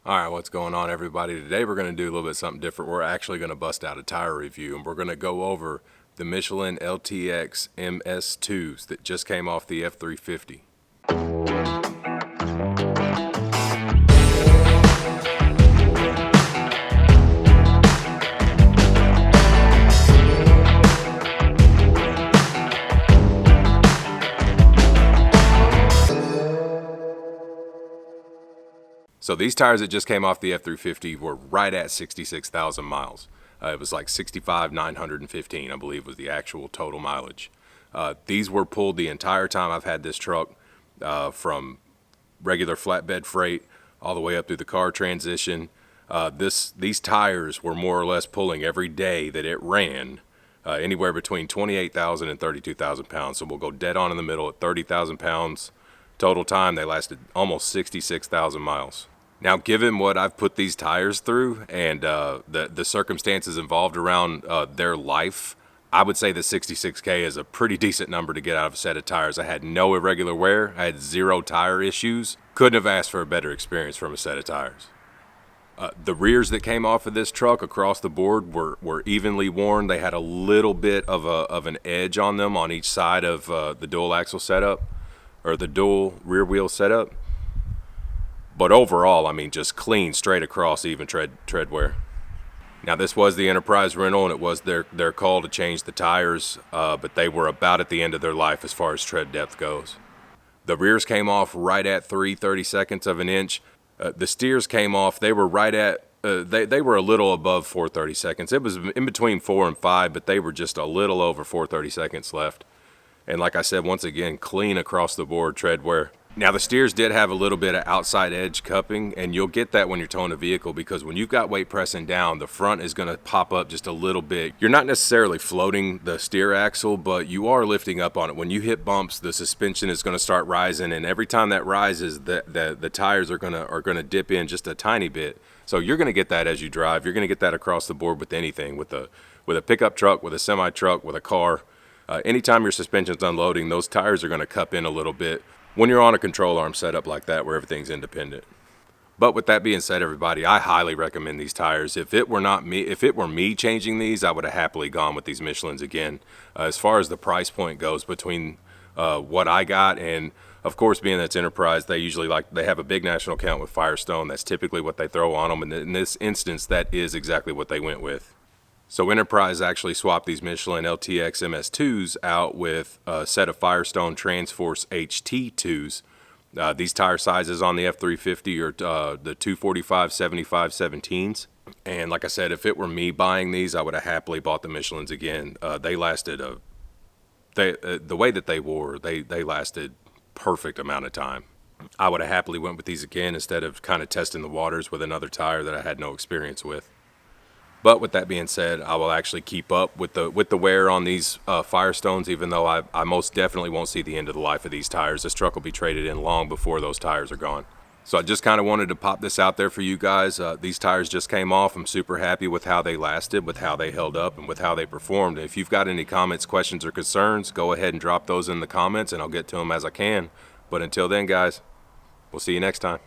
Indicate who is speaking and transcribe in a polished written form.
Speaker 1: All right, what's going on, everybody? Today we're going to do a little bit something different. We're actually going to bust out a tire review, and we're going to go over the Michelin LTX MS2s that just came off the F350. So these tires that just came off the F350 were right at 66,000 miles. It was like 65,915, I believe, was the actual total mileage. These were pulled the entire time I've had this truck, from regular flatbed freight all the way up through the car transition. These tires were more or less pulling every day that it ran, anywhere between 28,000 and 32,000 pounds. So we'll go dead on in the middle at 30,000 pounds. Total time, they lasted almost 66,000 miles. Now, given what I've put these tires through and the circumstances involved around their life, I would say the 66K is a pretty decent number to get out of a set of tires. I had no irregular wear. I had zero tire issues. Couldn't have asked for a better experience from a set of tires. The rears that came off of this truck across the board were evenly worn. They had a little bit of an edge on them on each side of the dual axle setup, or the dual rear wheel setup. But overall, I mean, just clean, straight across, even tread wear. Now, this was the Enterprise rental, and it was their call to change the tires, but they were about at the end of their life as far as tread depth goes. The rears came off right at 3/32 of an inch. The steers came off, they were right at, they were a little above 4/32. It was in between 4 and 5, but they were just a little over 4/32 left. And like I said, once again, clean across the board tread wear. Now, the steers did have a little bit of outside edge cupping, and you'll get that when you're towing a vehicle, because when you've got weight pressing down, the front is going to pop up just a little bit. You're not necessarily floating the steer axle, but you are lifting up on it. When you hit bumps, the suspension is going to start rising, and every time that rises, the tires are going to dip in just a tiny bit. So you're going to get that as you drive. You're going to get that across the board with anything, with a pickup truck, with a semi truck, with a car. Anytime your suspension's unloading, those tires are going to cup in a little bit when you're on a control arm setup like that where everything's independent. But with that being said, everybody, I highly recommend these tires. If it were me changing these, I would have happily gone with these Michelins again. As far as the price point goes, between what I got and, of course, being that's Enterprise, they have a big national account with Firestone. That's typically what they throw on them, and in this instance, that is exactly what they went with. So Enterprise actually swapped these Michelin LTX MS2s out with a set of Firestone Transforce HT2s. These tire sizes on the F350 are the 245/75/17s. And like I said, if it were me buying these, I would have happily bought the Michelins again. They lasted the way that they wore, they lasted perfect amount of time. I would have happily went with these again instead of kind of testing the waters with another tire that I had no experience with. But with that being said, I will actually keep up with the wear on these Firestones, even though I most definitely won't see the end of the life of these tires. This truck will be traded in long before those tires are gone. So I just kind of wanted to pop this out there for you guys. These tires just came off. I'm super happy with how they lasted, with how they held up, and with how they performed. If you've got any comments, questions, or concerns, go ahead and drop those in the comments, and I'll get to them as I can. But until then, guys, we'll see you next time.